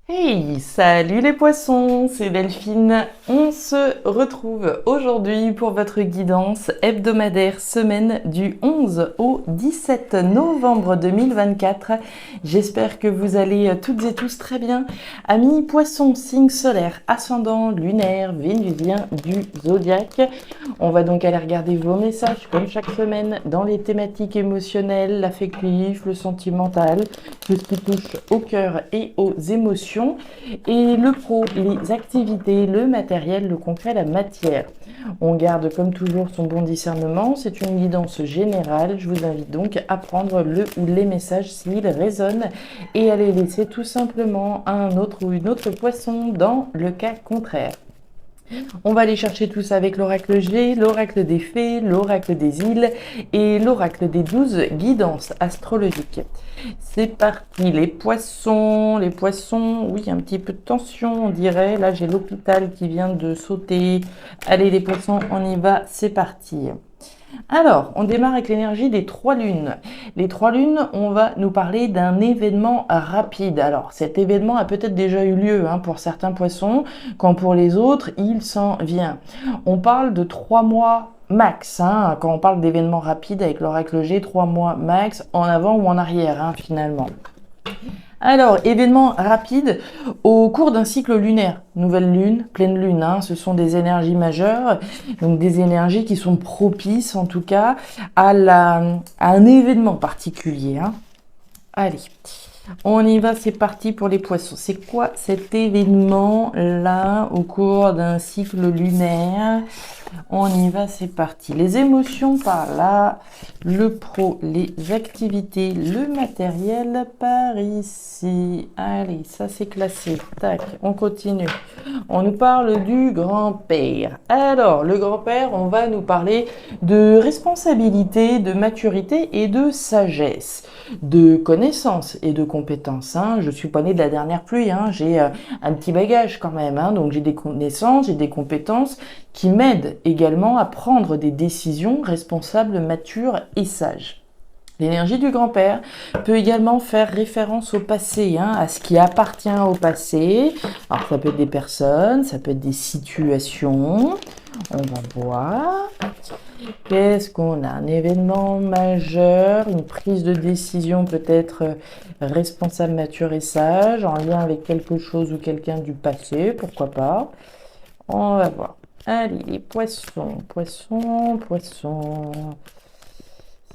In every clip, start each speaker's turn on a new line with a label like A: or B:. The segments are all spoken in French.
A: Hey, salut les poissons, c'est Delphine. On se retrouve aujourd'hui pour votre guidance hebdomadaire semaine du 11 au 17 novembre 2024. J'espère que vous allez toutes et tous très bien. Amis poissons, signe solaire, ascendant, lunaire, vénusien du zodiaque. On va donc aller regarder vos messages comme chaque semaine dans les thématiques émotionnelles, l'affectif, le sentimental, tout ce qui touche au cœur et aux émotions. Et le pro, les activités, le matériel, le concret, la matière. On garde comme toujours son bon discernement, c'est une guidance générale. Je vous invite donc à prendre le ou les messages s'ils résonnent et à les laisser tout simplement à un autre ou une autre poisson dans le cas contraire. On va aller chercher tout ça avec l'oracle G, l'oracle des fées, l'oracle des îles et l'oracle des 12 guidances astrologiques. C'est parti, les poissons, oui, un petit peu de tension, on dirait. Là, j'ai l'hôpital qui vient de sauter. Allez, les poissons, on y va, c'est parti. Alors, on démarre avec l'énergie des 3 lunes. Les 3 lunes, on va nous parler d'un événement rapide. Alors, cet événement a peut-être déjà eu lieu pour certains poissons, quand pour les autres, il s'en vient. On parle de 3 mois max, quand on parle d'événements rapides avec l'oracle G, 3 mois max, en avant ou en arrière, finalement. Alors, événement rapide au cours d'un cycle lunaire. Nouvelle lune, pleine lune, ce sont des énergies majeures, donc des énergies qui sont propices en tout cas à un événement particulier. Allez, on y va, c'est parti pour les poissons. C'est quoi cet événement-là au cours d'un cycle lunaire? On y va, c'est parti. Les émotions par là, le pro, les activités, le matériel par ici. Allez, ça c'est classé. Tac, on continue. On nous parle du grand-père. Alors, le grand-père, on va nous parler de responsabilité, de maturité et de sagesse, de connaissances et de compétences. Je suis pas née de la dernière pluie, j'ai un petit bagage quand même, donc j'ai des connaissances, j'ai des compétences qui m'aident également à prendre des décisions responsables, matures et sages. L'énergie du grand-père peut également faire référence au passé, à ce qui appartient au passé. Alors ça peut être des personnes, ça peut être des situations. On va voir. Qu'est-ce qu'on a? Un événement majeur, une prise de décision peut-être responsable, mature et sage, en lien avec quelque chose ou quelqu'un du passé, pourquoi pas. On va voir. Allez, les poissons, poissons, poissons.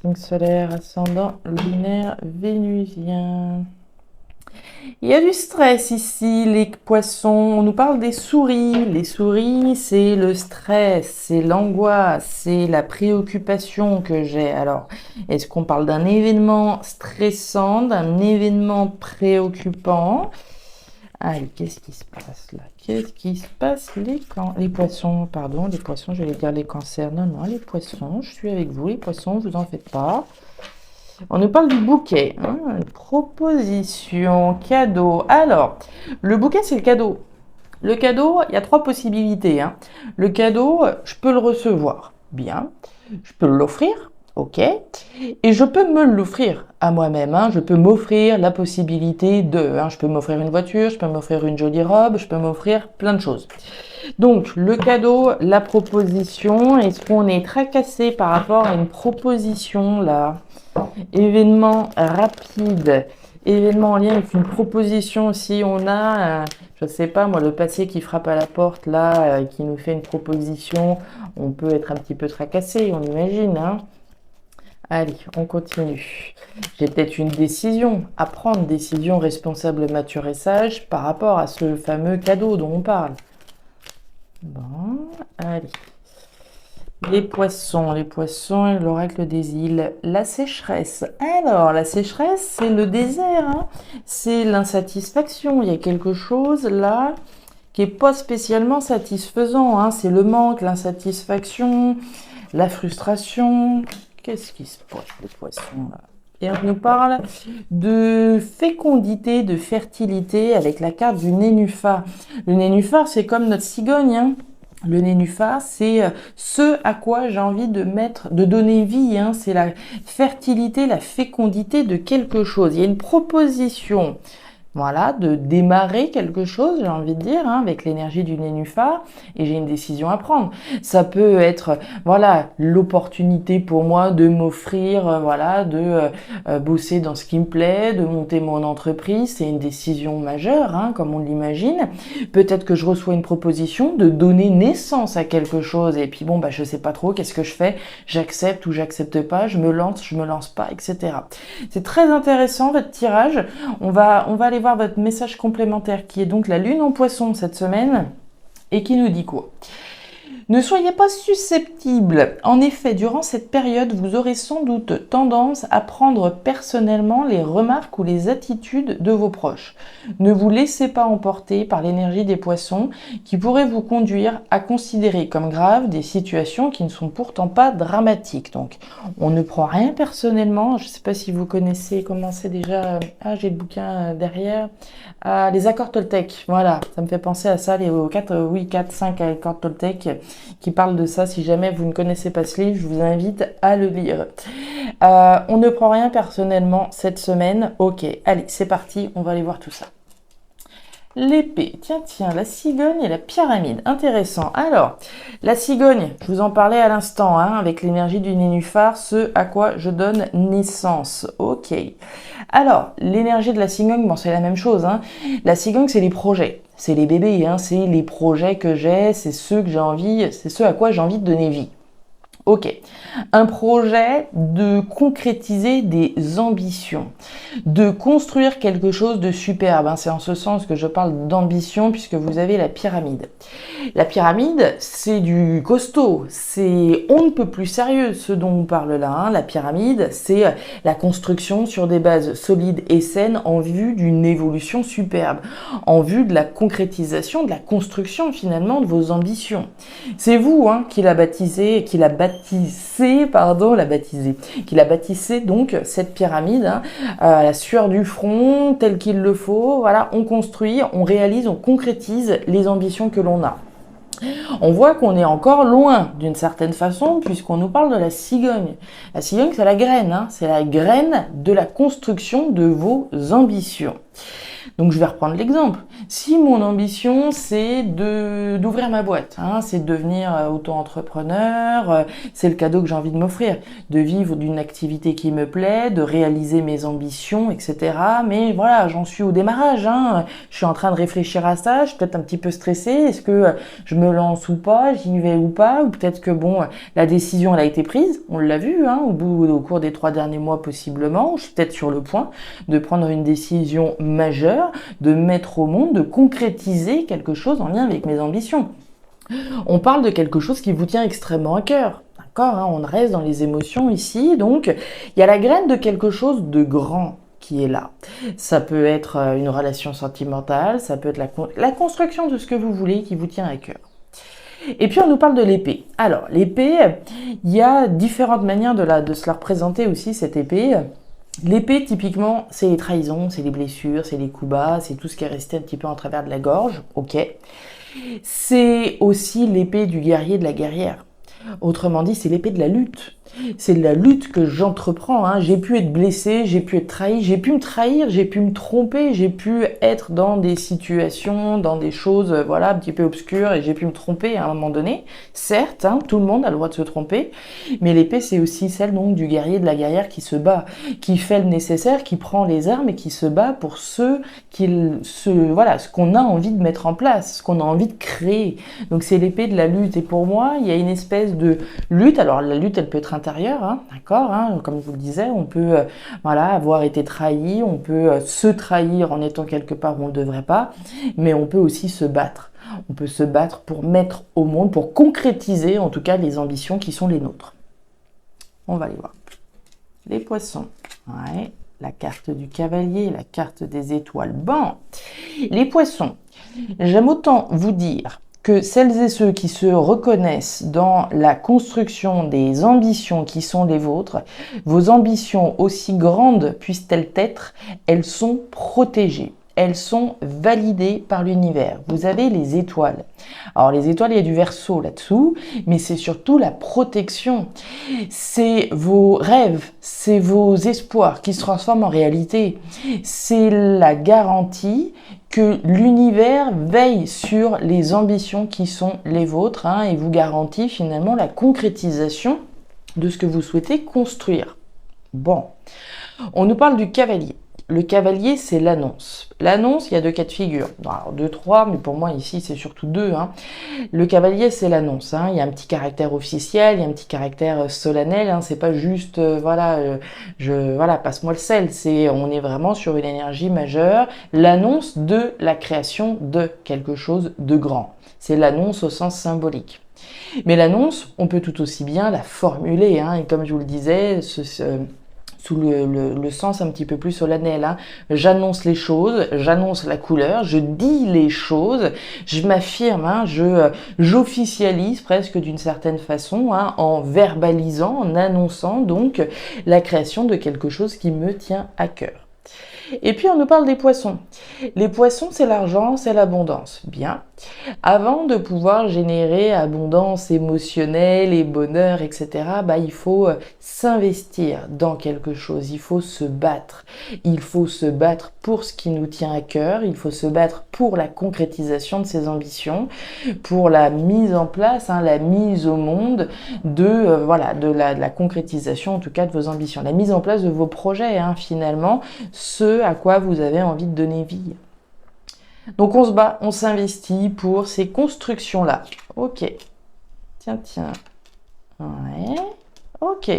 A: Signe solaire, ascendant, lunaire, vénusien. Il y a du stress ici, les poissons. On nous parle des souris. Les souris, c'est le stress, c'est l'angoisse, c'est la préoccupation que j'ai. Alors, est-ce qu'on parle d'un événement stressant, d'un événement préoccupant? Allez, qu'est-ce qui se passe là? Qu'est-ce qui se passe les poissons, pardon, les poissons, j'allais dire les cancers. Non, non, les poissons, je suis avec vous, les poissons, vous en faites pas. On nous parle du bouquet, une proposition, cadeau. Alors, le bouquet, c'est le cadeau. Le cadeau, il y a 3 possibilités. Le cadeau, je peux le recevoir, bien. Je peux l'offrir, ok. Et je peux me l'offrir à moi-même. Je peux m'offrir la possibilité de. Je peux m'offrir une voiture, je peux m'offrir une jolie robe, je peux m'offrir plein de choses. Donc, le cadeau, la proposition, est-ce qu'on est tracassé par rapport à une proposition là? Événement rapide, événement en lien avec une proposition. Si on a, je sais pas moi, le passé qui frappe à la porte là, qui nous fait une proposition, on peut être un petit peu tracassé, on imagine. Allez, on continue. J'ai peut-être une décision à prendre, décision responsable, mature et sage par rapport à ce fameux cadeau dont on parle. Bon, allez. Les poissons et l'oracle des îles. La sécheresse. Alors, la sécheresse, c'est le désert, c'est l'insatisfaction. Il y a quelque chose là qui est pas spécialement satisfaisant, c'est le manque, l'insatisfaction, la frustration. Qu'est-ce qui se passe, les poissons là? Et on nous parle de fécondité, de fertilité avec la carte du nénuphar. Le nénuphar, c'est comme notre cigogne, Le nénuphar, c'est ce à quoi j'ai envie de donner vie, c'est la fertilité, la fécondité de quelque chose. Il y a une proposition. voilà, de démarrer quelque chose, j'ai envie de dire, hein, avec l'énergie du nénuphar, et j'ai une décision à prendre. Ça peut être, voilà, l'opportunité pour moi de m'offrir, voilà, de bosser dans ce qui me plaît, de monter mon entreprise, c'est une décision majeure, hein, comme on l'imagine. Peut-être que je reçois une proposition de donner naissance à quelque chose, et puis bon, bah, je sais pas trop, qu'est-ce que je fais? J'accepte ou j'accepte pas, je me lance pas, etc. C'est très intéressant, votre tirage. On va aller voir votre message complémentaire qui est donc la lune en poisson cette semaine et qui nous dit quoi? Ne soyez pas susceptibles. En effet, durant cette période, vous aurez sans doute tendance à prendre personnellement les remarques ou les attitudes de vos proches. Ne vous laissez pas emporter par l'énergie des poissons qui pourrait vous conduire à considérer comme graves des situations qui ne sont pourtant pas dramatiques. Donc, on ne prend rien personnellement. Je ne sais pas si vous connaissez comment c'est déjà. Ah, j'ai le bouquin derrière. Les accords Toltec. Voilà, ça me fait penser à ça, les 4-5 accords Toltec qui parle de ça. Si jamais vous ne connaissez pas ce livre, je vous invite à le lire. On ne prend rien personnellement cette semaine. Ok, allez, c'est parti, on va aller voir tout ça. L'épée, tiens, la cigogne et la pyramide, intéressant. Alors, la cigogne, je vous en parlais à l'instant, hein, avec l'énergie du nénuphar, ce à quoi je donne naissance. Ok. Alors, l'énergie de la cigogne, bon, c'est la même chose, hein. La cigogne, c'est les projets, c'est les bébés, hein, c'est les projets que j'ai, c'est ceux que j'ai envie, c'est ceux à quoi j'ai envie de donner vie. Ok, un projet de concrétiser des ambitions, de construire quelque chose de superbe. Hein. C'est en ce sens que je parle d'ambition puisque vous avez la pyramide. La pyramide, c'est du costaud, c'est on ne peut plus sérieux ce dont on parle là. Hein. La pyramide, c'est la construction sur des bases solides et saines en vue d'une évolution superbe, en vue de la concrétisation, de la construction finalement de vos ambitions. C'est vous hein, qui la baptisez, qui la bâtissez donc cette pyramide, hein, à la sueur du front, tel qu'il le faut. Voilà, on construit, on réalise, on concrétise les ambitions que l'on a. On voit qu'on est encore loin d'une certaine façon puisqu'on nous parle de la cigogne. La cigogne, c'est la graine, hein, c'est la graine de la construction de vos ambitions. Donc je vais reprendre l'exemple. Si mon ambition c'est d'ouvrir ma boîte, hein, c'est de devenir auto-entrepreneur, c'est le cadeau que j'ai envie de m'offrir, de vivre d'une activité qui me plaît, de réaliser mes ambitions, etc. Mais voilà, j'en suis au démarrage, hein. Je suis en train de réfléchir à ça, je suis peut-être un petit peu stressée, est-ce que je me lance ou pas, j'y vais ou pas, ou peut-être que bon, la décision elle a été prise, on l'a vu, hein, au cours des 3 derniers mois possiblement, je suis peut-être sur le point de prendre une décision majeure, de mettre au monde, de concrétiser quelque chose en lien avec mes ambitions. On parle de quelque chose qui vous tient extrêmement à cœur. D'accord, hein, on reste dans les émotions ici, donc il y a la graine de quelque chose de grand qui est là. Ça peut être une relation sentimentale, ça peut être la construction de ce que vous voulez qui vous tient à cœur. Et puis on nous parle de l'épée. Alors l'épée, il y a différentes manières de se la représenter aussi cette épée. L'épée, typiquement, c'est les trahisons, c'est les blessures, c'est les coups bas, c'est tout ce qui est resté un petit peu en travers de la gorge, ok. C'est aussi l'épée du guerrier, de la guerrière. Autrement dit, c'est l'épée de la lutte. C'est de la lutte que j'entreprends. Hein. J'ai pu être blessé, j'ai pu être trahi, j'ai pu me trahir, j'ai pu me tromper, j'ai pu être dans des situations, dans des choses, voilà, un petit peu obscures et j'ai pu me tromper à un moment donné. Certes, hein, tout le monde a le droit de se tromper, mais l'épée, c'est aussi celle donc du guerrier, de la guerrière qui se bat, qui fait le nécessaire, qui prend les armes et qui se bat pour ce qu'on a envie de mettre en place, ce qu'on a envie de créer. Donc c'est l'épée de la lutte. Et pour moi, il y a une espèce de lutte. Alors la lutte, elle peut être intérieure, hein, d'accord, hein, comme je vous le disais, on peut avoir été trahi, on peut se trahir en étant quelque part où on ne devrait pas, mais on peut aussi se battre. On peut se battre pour mettre au monde, pour concrétiser en tout cas les ambitions qui sont les nôtres. On va les voir. Les poissons. Ouais. La carte du cavalier, la carte des étoiles. Bon, les poissons, j'aime autant vous dire que celles et ceux qui se reconnaissent dans la construction des ambitions qui sont les vôtres, vos ambitions aussi grandes puissent-elles être, elles sont protégées. elles sont validées par l'univers. Vous avez les étoiles. Alors les étoiles, il y a du Verseau là-dessous, mais c'est surtout la protection. C'est vos rêves, c'est vos espoirs qui se transforment en réalité. C'est la garantie que l'univers veille sur les ambitions qui sont les vôtres et vous garantit finalement la concrétisation de ce que vous souhaitez construire. Bon, on nous parle du cavalier. Le cavalier, c'est l'annonce. L'annonce, il y a deux cas de figure. Alors, deux, trois, mais pour moi, ici, c'est surtout deux. Le cavalier, c'est l'annonce. Il y a un petit caractère officiel, il y a un petit caractère solennel. C'est pas juste, passe-moi le sel. On est vraiment sur une énergie majeure. L'annonce de la création de quelque chose de grand. C'est l'annonce au sens symbolique. Mais l'annonce, on peut tout aussi bien la formuler. Et comme je vous le disais, sous le sens un petit peu plus solennel. J'annonce les choses, j'annonce la couleur, je dis les choses, je m'affirme, j'officialise presque d'une certaine façon, en verbalisant, en annonçant donc la création de quelque chose qui me tient à cœur. Et puis on nous parle des poissons. Les poissons, c'est l'argent, c'est l'abondance. Bien. Avant de pouvoir générer abondance émotionnelle et bonheur, etc., il faut s'investir dans quelque chose. Il faut se battre. Il faut se battre pour ce qui nous tient à cœur. Il faut se battre pour la concrétisation de ses ambitions, pour la mise en place, la mise au monde de la concrétisation, en tout cas de vos ambitions. La mise en place de vos projets, finalement, ce à quoi vous avez envie de donner vie. Donc on se bat, on s'investit pour ces constructions-là. Ok. Tiens. Ouais. Ok.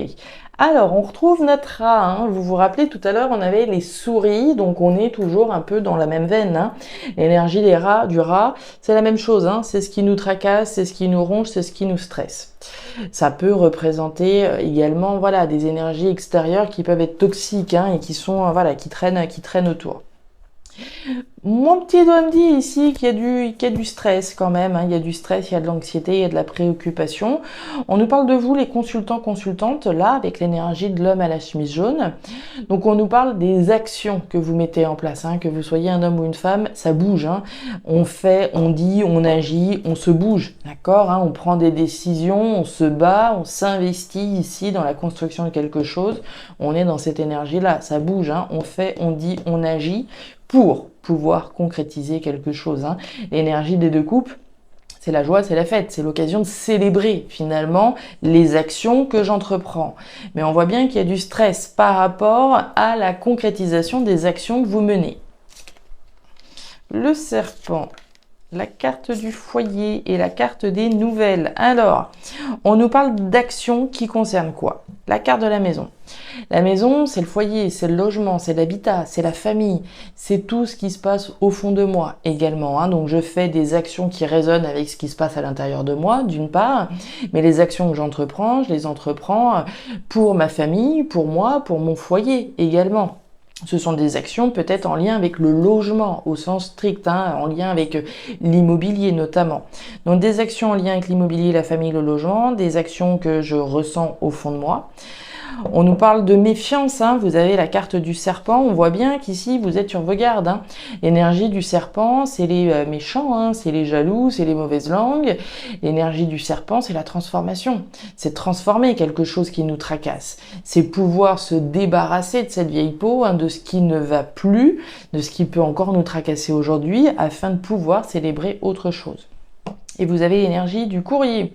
A: Alors, on retrouve notre rat. Vous vous rappelez, tout à l'heure, on avait les souris. Donc, on est toujours un peu dans la même veine. L'énergie du rat, c'est la même chose. C'est ce qui nous tracasse, c'est ce qui nous ronge, c'est ce qui nous stresse. Ça peut représenter également des énergies extérieures qui peuvent être toxiques et qui sont qui traînent autour. Mon petit doigt me dit ici qu'il y a du stress quand même, il y a du stress, il y a de l'anxiété, il y a de la préoccupation. On nous parle de vous, les consultants, consultantes, là, avec l'énergie de l'homme à la chemise jaune. Donc on nous parle des actions que vous mettez en place, que vous soyez un homme ou une femme, ça bouge. On fait, on dit, on agit, on se bouge, d'accord, on prend des décisions, on se bat, on s'investit ici dans la construction de quelque chose. On est dans cette énergie-là, ça bouge, on fait, on dit, on agit pour pouvoir concrétiser quelque chose. L'énergie des deux coupes, c'est la joie, c'est la fête, c'est l'occasion de célébrer finalement les actions que j'entreprends. Mais on voit bien qu'il y a du stress par rapport à la concrétisation des actions que vous menez. Le serpent, la carte du foyer et la carte des nouvelles. Alors, on nous parle d'actions qui concernent quoi? La carte de la maison. La maison, c'est le foyer, c'est le logement, c'est l'habitat, c'est la famille, c'est tout ce qui se passe au fond de moi également. Donc je fais des actions qui résonnent avec ce qui se passe à l'intérieur de moi, d'une part, mais les actions que j'entreprends, je les entreprends pour ma famille, pour moi, pour mon foyer également. Ce sont des actions peut-être en lien avec le logement au sens strict, en lien avec l'immobilier notamment. Donc des actions en lien avec l'immobilier, la famille, le logement, des actions que je ressens au fond de moi. On nous parle de méfiance, vous avez la carte du serpent, on voit bien qu'ici vous êtes sur vos gardes. L'énergie du serpent, c'est les méchants, c'est les jaloux, c'est les mauvaises langues. L'énergie du serpent, c'est la transformation. C'est transformer quelque chose qui nous tracasse. C'est pouvoir se débarrasser de cette vieille peau, de ce qui ne va plus, de ce qui peut encore nous tracasser aujourd'hui, afin de pouvoir célébrer autre chose. Et vous avez l'énergie du courrier.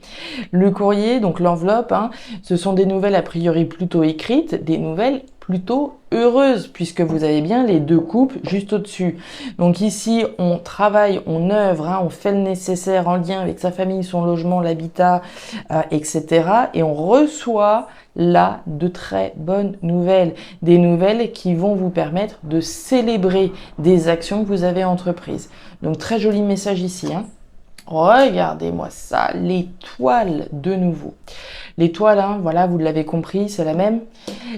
A: Le courrier, donc l'enveloppe, ce sont des nouvelles a priori plutôt écrites, des nouvelles plutôt heureuses, puisque vous avez bien les deux coupes juste au-dessus. Donc ici, on travaille, on œuvre, on fait le nécessaire en lien avec sa famille, son logement, l'habitat, etc. Et on reçoit là de très bonnes nouvelles. Des nouvelles qui vont vous permettre de célébrer des actions que vous avez entreprises. Donc très joli message ici, Regardez-moi ça, l'étoile de nouveau. L'étoile, voilà, vous l'avez compris, c'est la même.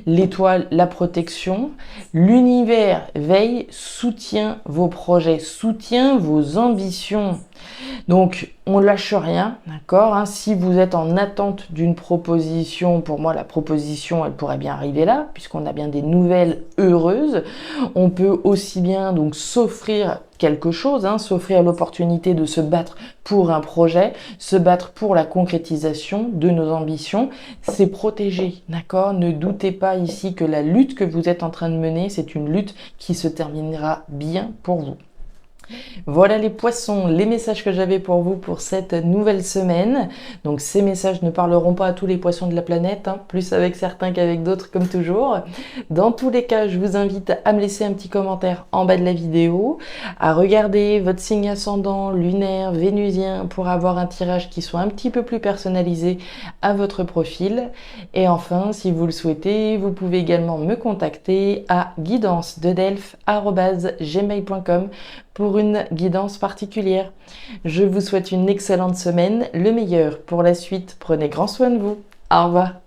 A: L'étoile, la protection. L'univers veille, soutient vos projets, soutient vos ambitions. Donc, on lâche rien, d'accord, hein. Si vous êtes en attente d'une proposition, pour moi, la proposition, elle pourrait bien arriver là, puisqu'on a bien des nouvelles heureuses. On peut aussi bien donc s'offrir quelque chose, hein, s'offrir l'opportunité de se battre pour un projet, se battre pour la concrétisation de nos ambitions. C'est protégé, d'accord? Ne doutez pas ici que la lutte que vous êtes en train de mener, c'est une lutte qui se terminera bien pour vous. Voilà les poissons, les messages que j'avais pour vous pour cette nouvelle semaine. Donc ces messages ne parleront pas à tous les poissons de la planète, hein, plus avec certains qu'avec d'autres comme toujours. Dans tous les cas, je vous invite à me laisser un petit commentaire en bas de la vidéo, à regarder votre signe ascendant, lunaire, vénusien pour avoir un tirage qui soit un petit peu plus personnalisé à votre profil. Et enfin, si vous le souhaitez, vous pouvez également me contacter à guidancededelphes@gmail.com pour une guidance particulière. Je vous souhaite une excellente semaine, le meilleur pour la suite. Prenez grand soin de vous. Au revoir.